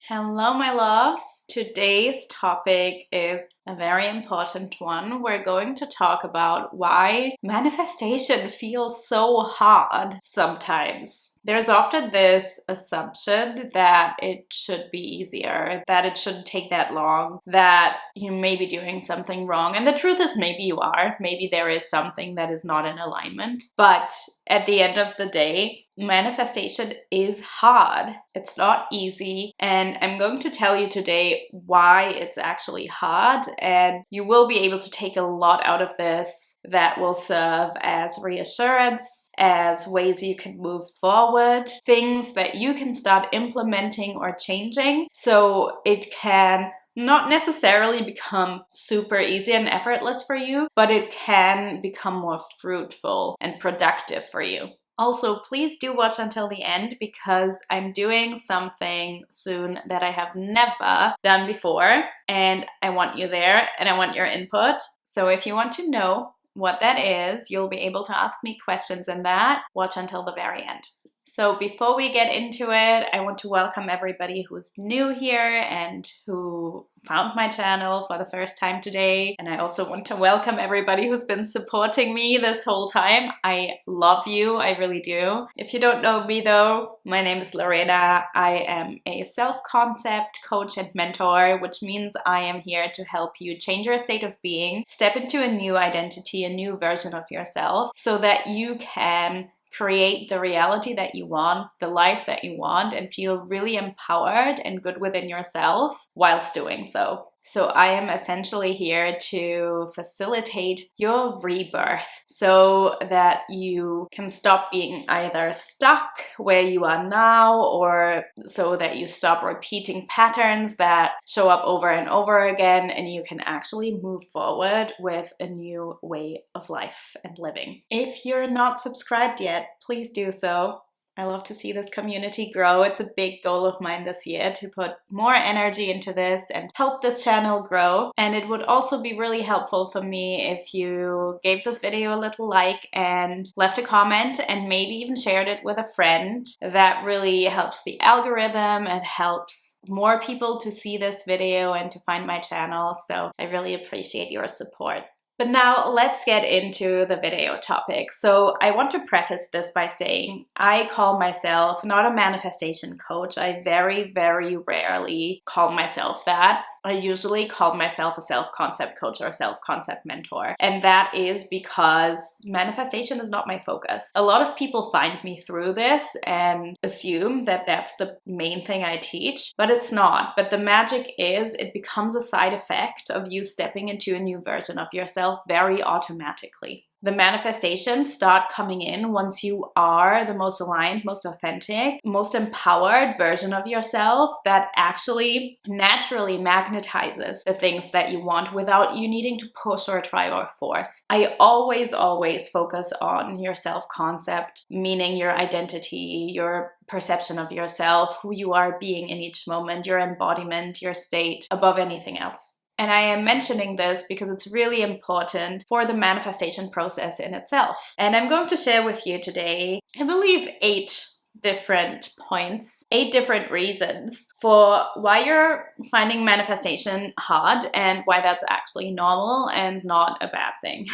Hello, my loves. Today's topic is a very important one. We're going to talk about why manifestation feels so hard sometimes. There's often this assumption that it should be easier, that it shouldn't take that long, that you may be doing something wrong. And the truth is, maybe you are. Maybe there is something that is not in alignment. But at the end of the day, manifestation is hard. It's not easy. And I'm going to tell you today why it's actually hard. And you will be able to take a lot out of this that will serve as reassurance, as ways you can move forward, things that you can start implementing or changing so it can not necessarily become super easy and effortless for you, but it can become more fruitful and productive for you. Also, please do watch until the end because I'm doing something soon that I have never done before, and I want you there and I want your input. So if you want to know what that is, you'll be able to ask me questions in that. Watch until the very end. So before we get into it, I want to welcome everybody who's new here and who found my channel for the first time today. And I also want to welcome everybody who's been supporting me this whole time. I love you, I really do. If you don't know me though, my name is Lorena. I am a self-concept coach and mentor, which means I am here to help you change your state of being, step into a new identity, a new version of yourself, so that you can create the reality that you want, the life that you want, and feel really empowered and good within yourself whilst doing so. So I am essentially here to facilitate your rebirth so that you can stop being either stuck where you are now, or so that you stop repeating patterns that show up over and over again, and you can actually move forward with a new way of life and living. If you're not subscribed yet, please do so. I love to see this community grow. It's a big goal of mine this year to put more energy into this and help this channel grow. And it would also be really helpful for me if you gave this video a little like and left a comment and maybe even shared it with a friend. That really helps the algorithm. It helps more people to see this video and to find my channel. So I really appreciate your support. But now let's get into the video topic. So I want to preface this by saying I call myself not a manifestation coach. I very, very rarely call myself that. I usually call myself a self-concept coach or a self-concept mentor. And that is because manifestation is not my focus. A lot of people find me through this and assume that that's the main thing I teach, but it's not. But the magic is it becomes a side effect of you stepping into a new version of yourself very automatically. The manifestations start coming in once you are the most aligned, most authentic, most empowered version of yourself that actually naturally magnetizes the things that you want without you needing to push or try or force. I always focus on your self-concept, meaning your identity, your perception of yourself, who you are being in each moment, your embodiment, your state, above anything else. And I am mentioning this because it's really important for the manifestation process in itself. And I'm going to share with you today, I believe, 8 different points, 8 different reasons for why you're finding manifestation hard and why that's actually normal and not a bad thing.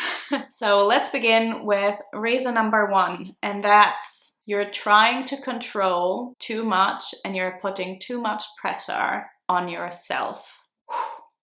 So let's begin with reason number 1, and that's you're trying to control too much and you're putting too much pressure on yourself.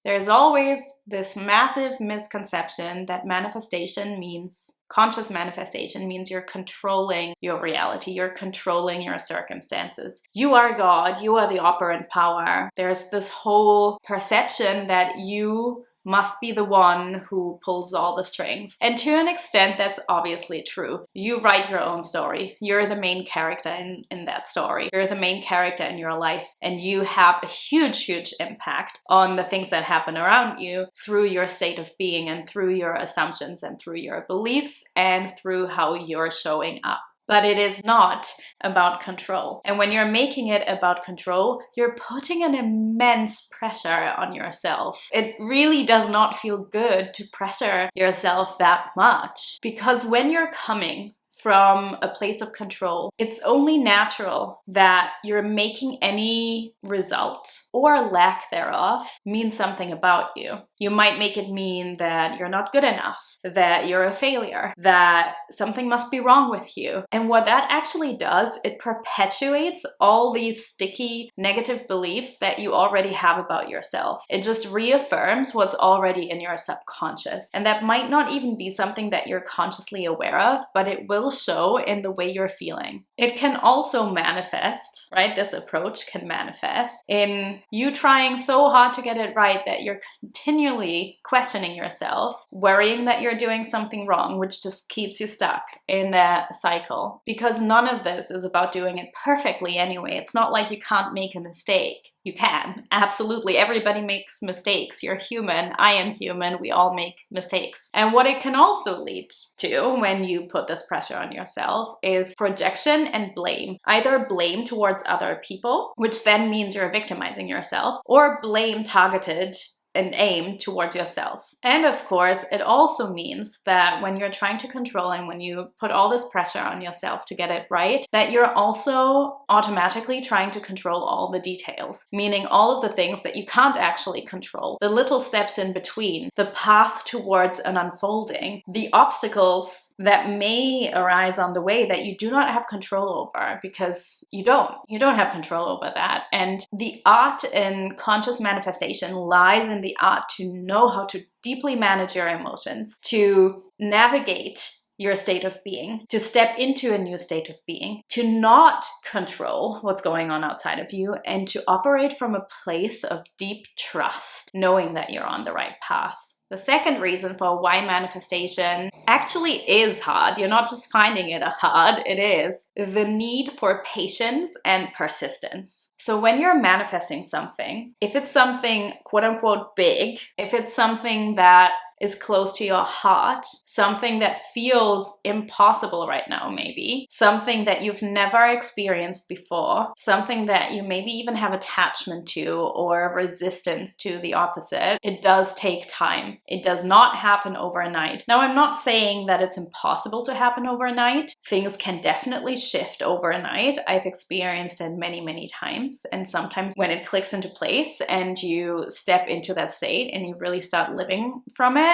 There's always this massive misconception that manifestation means, conscious manifestation means you're controlling your reality, you're controlling your circumstances. You are God, you are the operant power. There's this whole perception that you must be the one who pulls all the strings. And to an extent, that's obviously true. You write your own story. You're the main character in that story. You're the main character in your life. And you have a huge impact on the things that happen around you through your state of being and through your assumptions and through your beliefs and through how you're showing up. But it is not about control. And when you're making it about control, you're putting an immense pressure on yourself. It really does not feel good to pressure yourself that much. Because when you're coming from a place of control. It's only natural that you're making any result or lack thereof mean something about you. You might make it mean that you're not good enough, that you're a failure, that something must be wrong with you. And what that actually does, it perpetuates all these sticky negative beliefs that you already have about yourself. It just reaffirms what's already in your subconscious. And that might not even be something that you're consciously aware of, but it will show in the way you're feeling. It can also manifest, right? This approach can manifest in you trying so hard to get it right that you're continually questioning yourself, worrying that you're doing something wrong, which just keeps you stuck in that cycle. Because none of this is about doing it perfectly anyway. It's not like you can't make a mistake. You can. Absolutely. Everybody makes mistakes. You're human. I am human. We all make mistakes. And what it can also lead to when you put this pressure on yourself is projection and blame. Either blame towards other people, which then means you're victimizing yourself, or blame targeted and aim towards yourself. And of course, it also means that when you're trying to control and when you put all this pressure on yourself to get it right, that you're also automatically trying to control all the details, meaning all of the things that you can't actually control, the little steps in between, the path towards an unfolding, the obstacles that may arise on the way that you do not have control over because you don't have control over that. And the art in conscious manifestation lies in the art to know how to deeply manage your emotions, to navigate your state of being, to step into a new state of being, to not control what's going on outside of you, and to operate from a place of deep trust, knowing that you're on the right path. The second reason for why manifestation actually is hard, you're not just finding it hard, it is the need for patience and persistence. So when you're manifesting something, if it's something quote unquote big, if it's something that is close to your heart, something that feels impossible right now maybe, something that you've never experienced before, something that you maybe even have attachment to or resistance to the opposite, it does take time. It does not happen overnight. Now, I'm not saying that it's impossible to happen overnight. Things can definitely shift overnight. I've experienced it many, many times. And sometimes when it clicks into place and you step into that state and you really start living from it,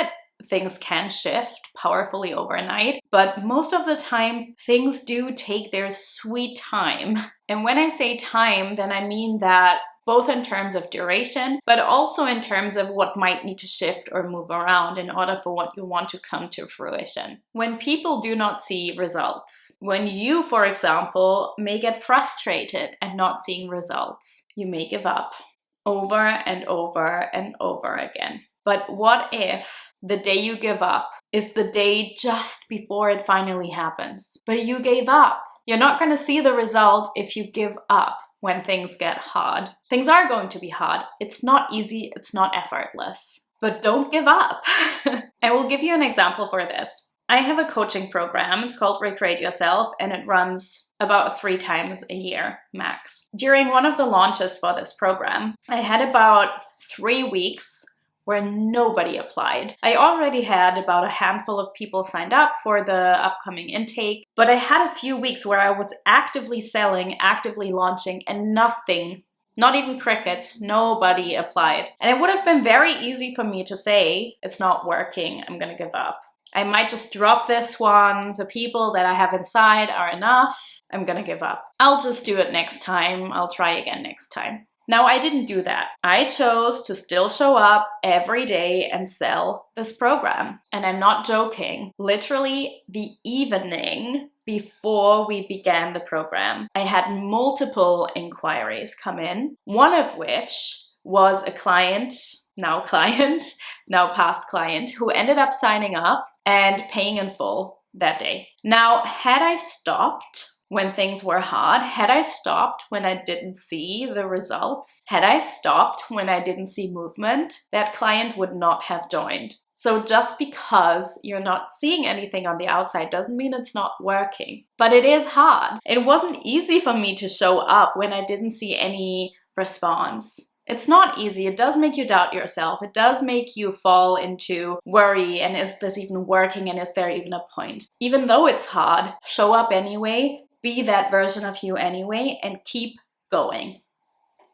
things can shift powerfully overnight, but most of the time, things do take their sweet time. And when I say time, then I mean that both in terms of duration, but also in terms of what might need to shift or move around in order for what you want to come to fruition. When people do not see results, when you, for example, may get frustrated at not seeing results, you may give up over and over and over again. But what if the day you give up is the day just before it finally happens? But you gave up. You're not going to see the result if you give up when things get hard. Things are going to be hard. It's not easy. It's not effortless. But don't give up. I will give you an example for this. I have a coaching program. It's called Recreate Yourself, and it runs about 3 times a year max. During one of the launches for this program, I had about 3 weeks where nobody applied. I already had about a handful of people signed up for the upcoming intake, but I had a few weeks where I was actively selling, actively launching, and nothing, not even crickets, nobody applied. And it would have been very easy for me to say, it's not working, I'm gonna give up. I might just drop this one. The people that I have inside are enough. I'm gonna give up. I'll just do it next time. I'll try again next time. Now, I didn't do that. I chose to still show up every day and sell this program. And I'm not joking. Literally the evening before we began the program, I had multiple inquiries come in, one of which was a client, now past client, who ended up signing up and paying in full that day. Now, had I stopped when things were hard, had I stopped when I didn't see the results, had I stopped when I didn't see movement, that client would not have joined. So just because you're not seeing anything on the outside doesn't mean it's not working. But it is hard. It wasn't easy for me to show up when I didn't see any response. It's not easy. It does make you doubt yourself. It does make you fall into worry, and is this even working, and is there even a point? Even though it's hard, show up anyway, be that version of you anyway, and keep going.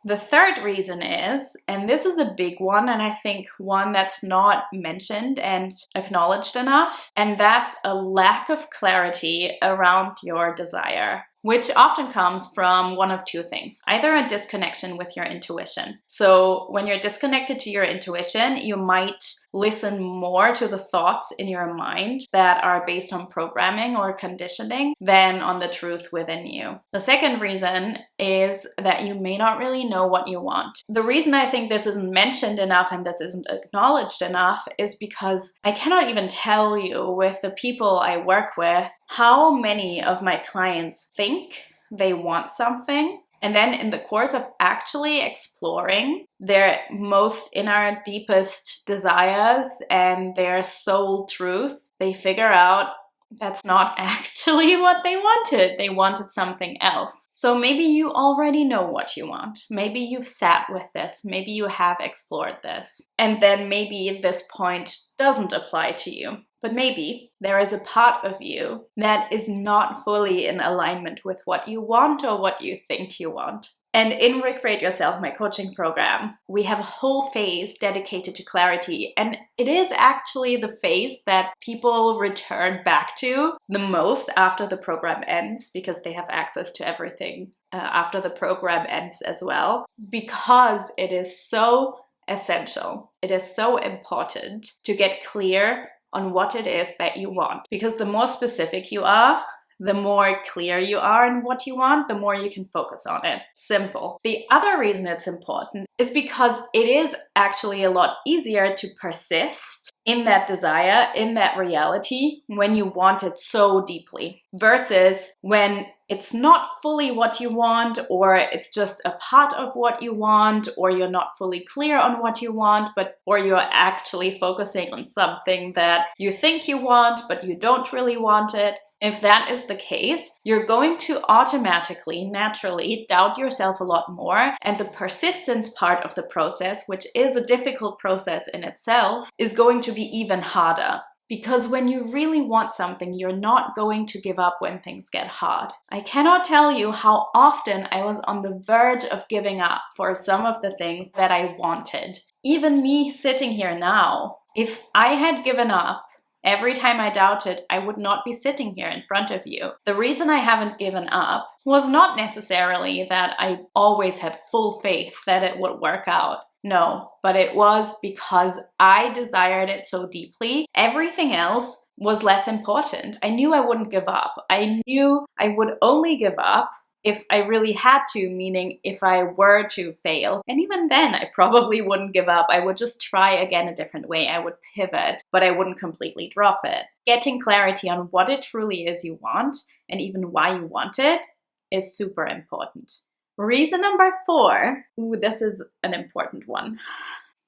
The third reason is, and this is a big one, and I think one that's not mentioned and acknowledged enough, and that's a lack of clarity around your desire, which often comes from one of two things. Either a disconnection with your intuition. So when you're disconnected to your intuition, you might listen more to the thoughts in your mind that are based on programming or conditioning than on the truth within you. The second reason is that you may not really know what you want. The reason I think this isn't mentioned enough and this isn't acknowledged enough is because I cannot even tell you, with the people I work with, how many of my clients think they want something, and then in the course of actually exploring their most inner, deepest desires and their soul truth, they figure out that's not actually what they wanted. They wanted something else. So maybe you already know what you want. Maybe you've sat with this. Maybe you have explored this. And then maybe this point doesn't apply to you. But maybe there is a part of you that is not fully in alignment with what you want or what you think you want. And in Recreate Yourself, my coaching program, we have a whole phase dedicated to clarity. And it is actually the phase that people return back to the most after the program ends, because they have access to everything after the program ends as well, because it is so essential. It is so important to get clear on what it is that you want. Because the more specific you are, the more clear you are in what you want, the more you can focus on it. Simple. The other reason it's important is because it is actually a lot easier to persist in that desire, in that reality, when you want it so deeply, versus when it's not fully what you want, or it's just a part of what you want, or you're not fully clear on what you want, or you're actually focusing on something that you think you want, but you don't really want it. If that is the case, you're going to automatically, naturally doubt yourself a lot more, and the persistence part of the process, which is a difficult process in itself, is going to be even harder. Because when you really want something, you're not going to give up when things get hard. I cannot tell you how often I was on the verge of giving up for some of the things that I wanted. Even me sitting here now, if I had given up every time I doubted, I would not be sitting here in front of you. The reason I haven't given up was not necessarily that I always had full faith that it would work out. No, but it was because I desired it so deeply. Everything else was less important. I knew I wouldn't give up. I knew I would only give up if I really had to, meaning if I were to fail. And even then, I probably wouldn't give up. I would just try again a different way. I would pivot, but I wouldn't completely drop it. Getting clarity on what it truly is you want, and even why you want it, is super important. Reason number 4, this is an important one.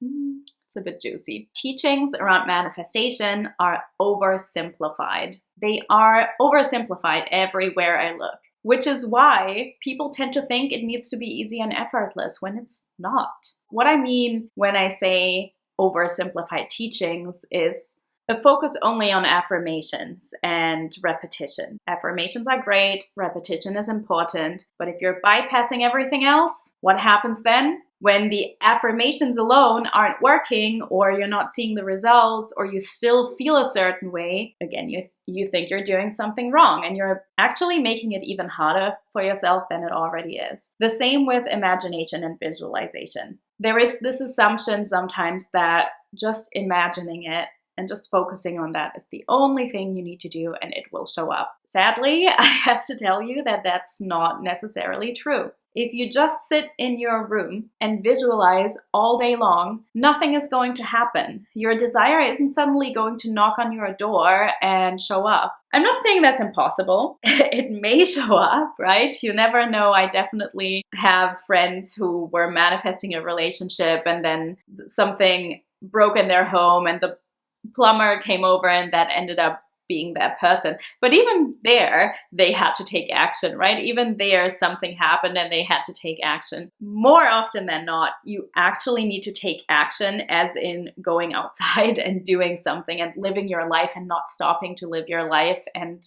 It's a bit juicy. Teachings around manifestation are oversimplified. They are oversimplified everywhere I look, which is why people tend to think it needs to be easy and effortless when it's not. What I mean when I say oversimplified teachings is a focus only on affirmations and repetition. Affirmations are great, repetition is important, but if you're bypassing everything else, what happens then? When the affirmations alone aren't working, or you're not seeing the results, or you still feel a certain way, again, you think you're doing something wrong, and you're actually making it even harder for yourself than it already is. The same with imagination and visualization. There is this assumption sometimes that just imagining it and just focusing on that is the only thing you need to do and it will show up. Sadly, I have to tell you that that's not necessarily true. If you just sit in your room and visualize all day long, nothing is going to happen. Your desire isn't suddenly going to knock on your door and show up. I'm not saying that's impossible. It may show up, right? You never know. I definitely have friends who were manifesting a relationship and then something broke in their home and the plumber came over and that ended up being that person. But even there, they had to take action, right? Even there, something happened and they had to take action. More often than not, you actually need to take action, as in going outside and doing something and living your life and not stopping to live your life and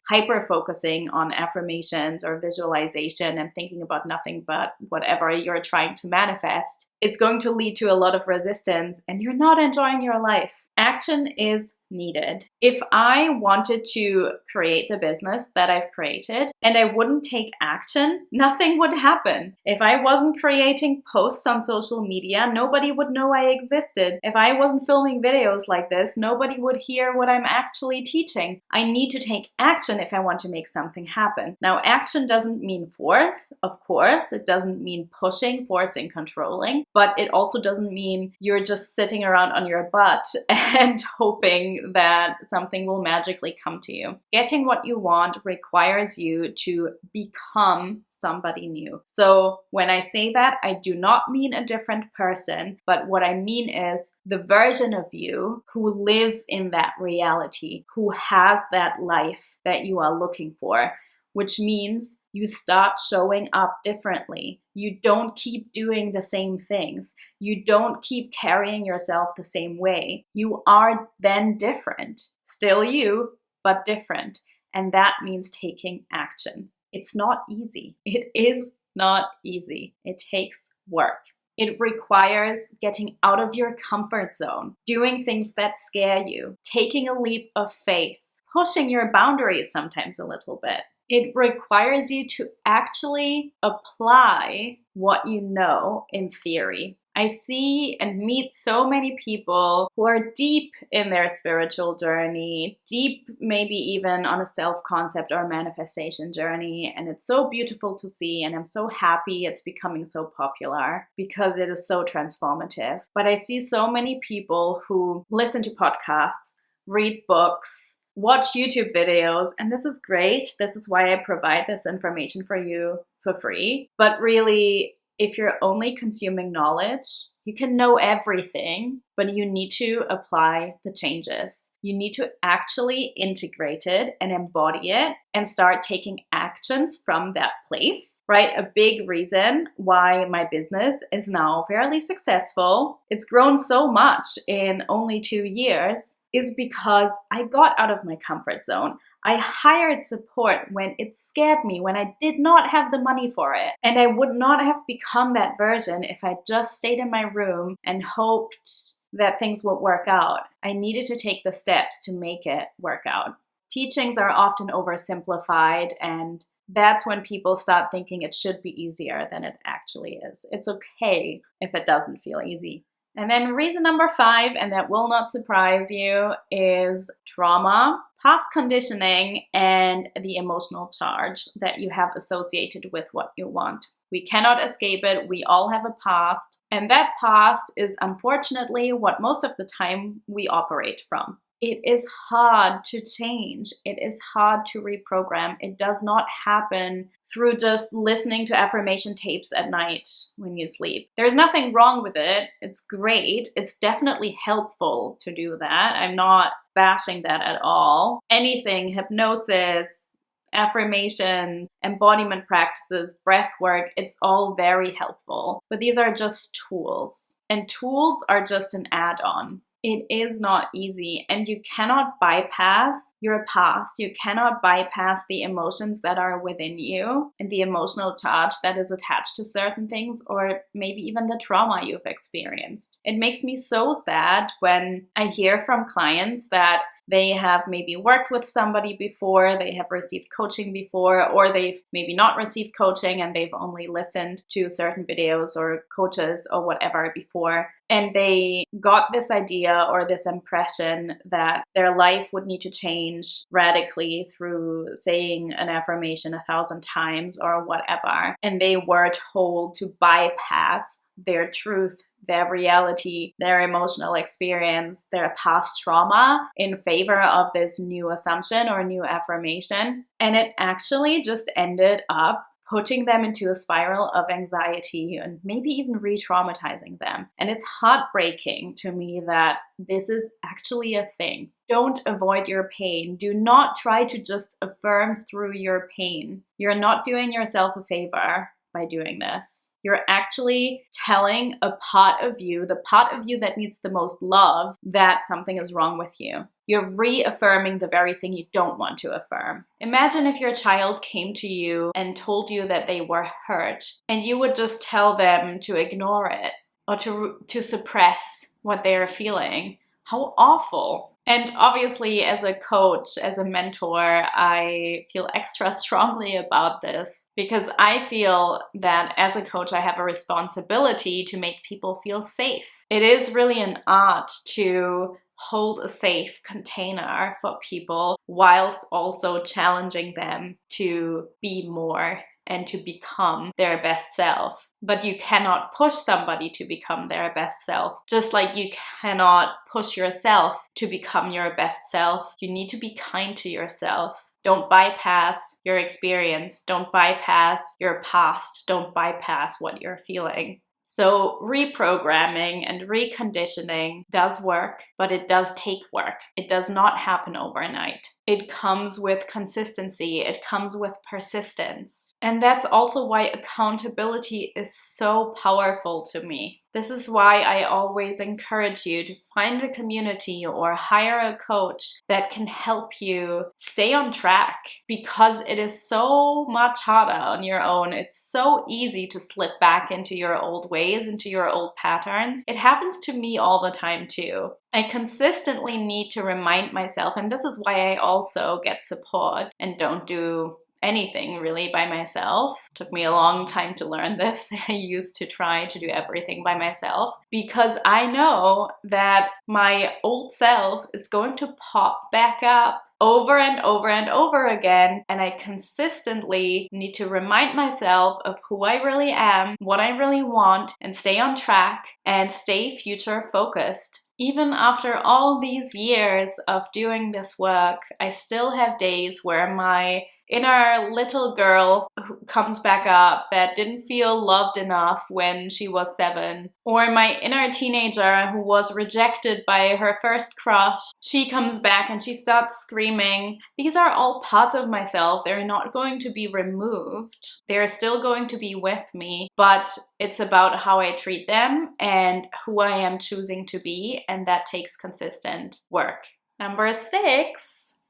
hyper focusing on affirmations or visualization and thinking about nothing but whatever you're trying to manifest. It's going to lead to a lot of resistance and you're not enjoying your life. Action is needed. If I wanted to create the business that I've created and I wouldn't take action, nothing would happen. If I wasn't creating posts on social media, nobody would know I existed. If I wasn't filming videos like this, nobody would hear what I'm actually teaching. I need to take action if I want to make something happen. Now, action doesn't mean force, of course. It doesn't mean pushing, forcing, controlling, but it also doesn't mean you're just sitting around on your butt and hoping that something will magically come to you. Getting what you want requires you to become somebody new. So when I say that, I do not mean a different person, but what I mean is the version of you who lives in that reality, who has that life that you are looking for, which means you start showing up differently. You don't keep doing the same things. You don't keep carrying yourself the same way. You are then different. Still you, but different. And that means taking action. It's not easy. It is not easy. It takes work. It requires getting out of your comfort zone, doing things that scare you, taking a leap of faith, pushing your boundaries sometimes a little bit. It requires you to actually apply what you know in theory. I see and meet so many people who are deep in their spiritual journey, deep maybe even on a self-concept or manifestation journey. And it's so beautiful to see. And I'm so happy it's becoming so popular because it is so transformative. But I see so many people who listen to podcasts, read books, watch YouTube videos, and this is great. This is why I provide this information for you for free. But really, if you're only consuming knowledge, you can know everything, but you need to apply the changes. You need to actually integrate it and embody it and start taking actions from that place, right? A big reason why my business is now fairly successful, it's grown so much in only 2 years, is because I got out of my comfort zone. I hired support when it scared me, when I did not have the money for it. And I would not have become that version if I just stayed in my room and hoped that things would work out. I needed to take the steps to make it work out. Teachings are often oversimplified, and that's when people start thinking it should be easier than it actually is. It's okay if it doesn't feel easy. And then reason number 5, and that will not surprise you, is trauma, past conditioning, and the emotional charge that you have associated with what you want. We cannot escape it. We all have a past. And that past is unfortunately what most of the time we operate from. It is hard to change. It is hard to reprogram. It does not happen through just listening to affirmation tapes at night when you sleep. There's nothing wrong with it. It's great. It's definitely helpful to do that. I'm not bashing that at all. Anything, hypnosis, affirmations, embodiment practices, breath work, it's all very helpful. But these are just tools. And tools are just an add-on. It is not easy, and you cannot bypass your past. You cannot bypass the emotions that are within you and the emotional charge that is attached to certain things, or maybe even the trauma you've experienced. It makes me so sad when I hear from clients that they have maybe worked with somebody before, they have received coaching before, or they've maybe not received coaching and they've only listened to certain videos or coaches or whatever before. And they got this idea or this impression that their life would need to change radically through saying an affirmation 1,000 times or whatever. And they were told to bypass their truth, their reality, their emotional experience, their past trauma in favor of this new assumption or new affirmation. And it actually just ended up putting them into a spiral of anxiety and maybe even re-traumatizing them. And it's heartbreaking to me that this is actually a thing. Don't avoid your pain. Do not try to just affirm through your pain. You're not doing yourself a favor by doing this. You're actually telling a part of you, the part of you that needs the most love, that something is wrong with you. You're reaffirming the very thing you don't want to affirm. Imagine if your child came to you and told you that they were hurt, and you would just tell them to ignore it or to suppress what they're feeling. How awful. And obviously, as a coach, as a mentor, I feel extra strongly about this because I feel that as a coach, I have a responsibility to make people feel safe. It is really an art to hold a safe container for people whilst also challenging them to be more and to become their best self. But you cannot push somebody to become their best self. Just like you cannot push yourself to become your best self, you need to be kind to yourself. Don't bypass your experience. Don't bypass your past. Don't bypass what you're feeling. So reprogramming and reconditioning does work, but it does take work. It does not happen overnight. It comes with consistency. It comes with persistence. And that's also why accountability is so powerful to me. This is why I always encourage you to find a community or hire a coach that can help you stay on track, because it is so much harder on your own. It's so easy to slip back into your old ways, into your old patterns. It happens to me all the time too. I consistently need to remind myself, and this is why I also get support and don't do anything really by myself. It took me a long time to learn this. I used to try to do everything by myself because I know that my old self is going to pop back up over and over and over again, and I consistently need to remind myself of who I really am, what I really want, and stay on track and stay future focused. Even after all these years of doing this work, I still have days where my inner little girl who comes back up that didn't feel loved enough when she was 7, or my inner teenager who was rejected by her first crush. She comes back and she starts screaming. These are all parts of myself. They're not going to be removed. They're still going to be with me, but it's about how I treat them and who I am choosing to be, and that takes consistent work.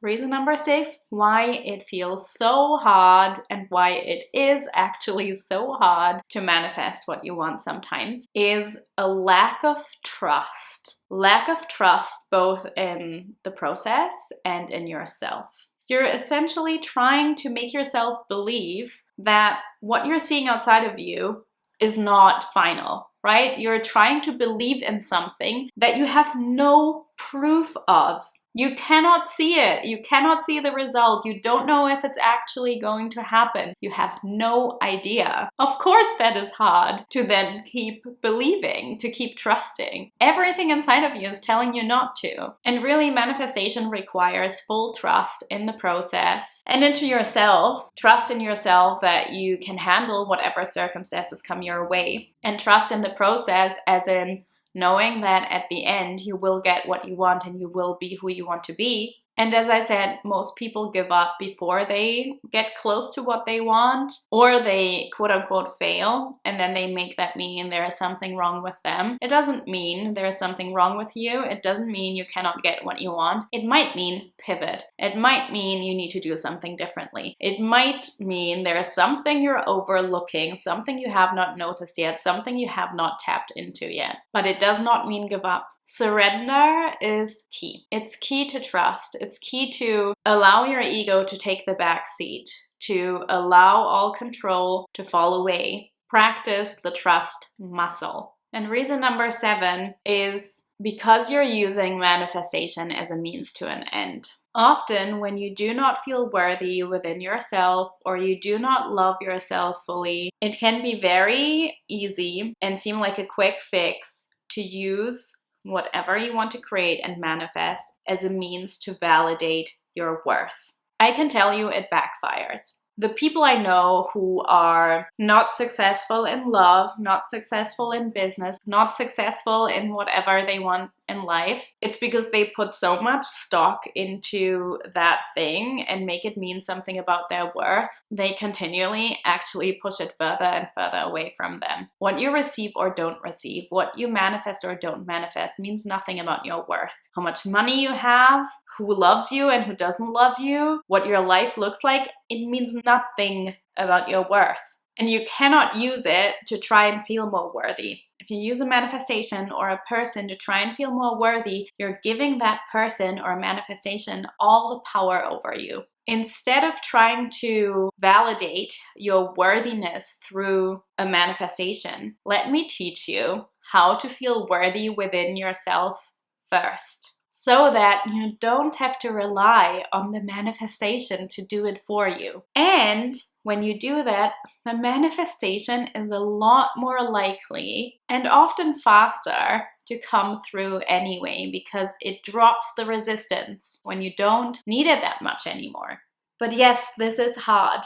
Reason number 6, why it feels so hard and why it is actually so hard to manifest what you want sometimes is a lack of trust. Lack of trust both in the process and in yourself. You're essentially trying to make yourself believe that what you're seeing outside of you is not final, right? You're trying to believe in something that you have no proof of. You cannot see it. You cannot see the result. You don't know if it's actually going to happen. You have no idea. Of course, that is hard to then keep believing, to keep trusting. Everything inside of you is telling you not to. And really, manifestation requires full trust in the process and into yourself. Trust in yourself that you can handle whatever circumstances come your way. And trust in the process as in knowing that at the end you will get what you want and you will be who you want to be. And as I said, most people give up before they get close to what they want, or they quote unquote fail, and then they make that mean there is something wrong with them. It doesn't mean there is something wrong with you. It doesn't mean you cannot get what you want. It might mean pivot. It might mean you need to do something differently. It might mean there is something you're overlooking, something you have not noticed yet, something you have not tapped into yet. But it does not mean give up. Surrender is key. It's key to trust. It's key to allow your ego to take the back seat, to allow all control to fall away. Practice the trust muscle. And reason number 7 is because you're using manifestation as a means to an end. Often when you do not feel worthy within yourself or you do not love yourself fully, it can be very easy and seem like a quick fix to use whatever you want to create and manifest as a means to validate your worth. I can tell you it backfires. The people I know who are not successful in love, not successful in business, not successful in whatever they want in life, it's because they put so much stock into that thing and make it mean something about their worth. They continually actually push it further and further away from them. What you receive or don't receive, what you manifest or don't manifest means nothing about your worth. How much money you have, who loves you and who doesn't love you, what your life looks like, it means nothing about your worth. And you cannot use it to try and feel more worthy. If you use a manifestation or a person to try and feel more worthy, you're giving that person or manifestation all the power over you. Instead of trying to validate your worthiness through a manifestation, let me teach you how to feel worthy within yourself first, so that you don't have to rely on the manifestation to do it for you. And when you do that, the manifestation is a lot more likely and often faster to come through anyway, because it drops the resistance when you don't need it that much anymore. But yes, this is hard.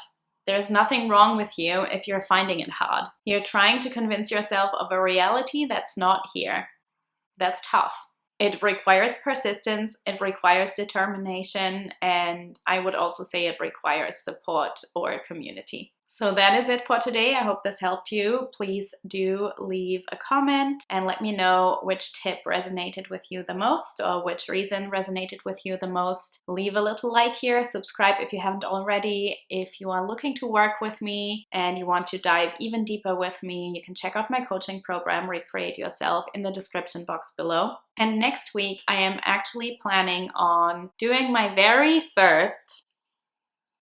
There's nothing wrong with you if you're finding it hard. You're trying to convince yourself of a reality that's not here. That's tough. It requires persistence, it requires determination, and I would also say it requires support or community. So that is it for today. I hope this helped you. Please do leave a comment and let me know which tip resonated with you the most, or which reason resonated with you the most. Leave a little like here, subscribe if you haven't already. If you are looking to work with me and you want to dive even deeper with me, you can check out my coaching program, Recreate Yourself, in the description box below. And next week, I am actually planning on doing my very first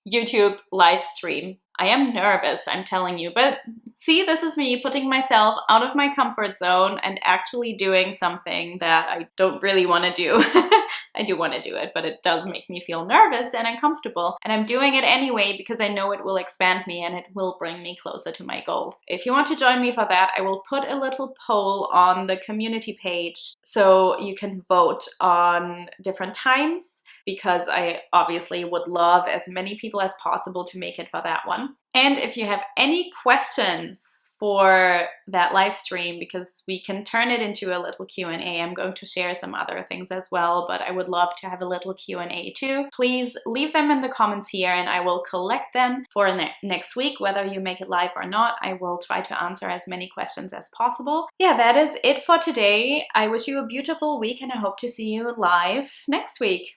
YouTube live stream. I am nervous, I'm telling you, but see, this is me putting myself out of my comfort zone and actually doing something that I don't really want to do. I do want to do it, but it does make me feel nervous and uncomfortable. And I'm doing it anyway because I know it will expand me and it will bring me closer to my goals. If you want to join me for that, I will put a little poll on the community page so you can vote on different times, because I obviously would love as many people as possible to make it for that one. And if you have any questions for that live stream, because we can turn it into a little Q&A, I'm going to share some other things as well, but I would love to have a little Q&A too. Please leave them in the comments here and I will collect them for next week, whether you make it live or not. I will try to answer as many questions as possible. Yeah, that is it for today. I wish you a beautiful week and I hope to see you live next week.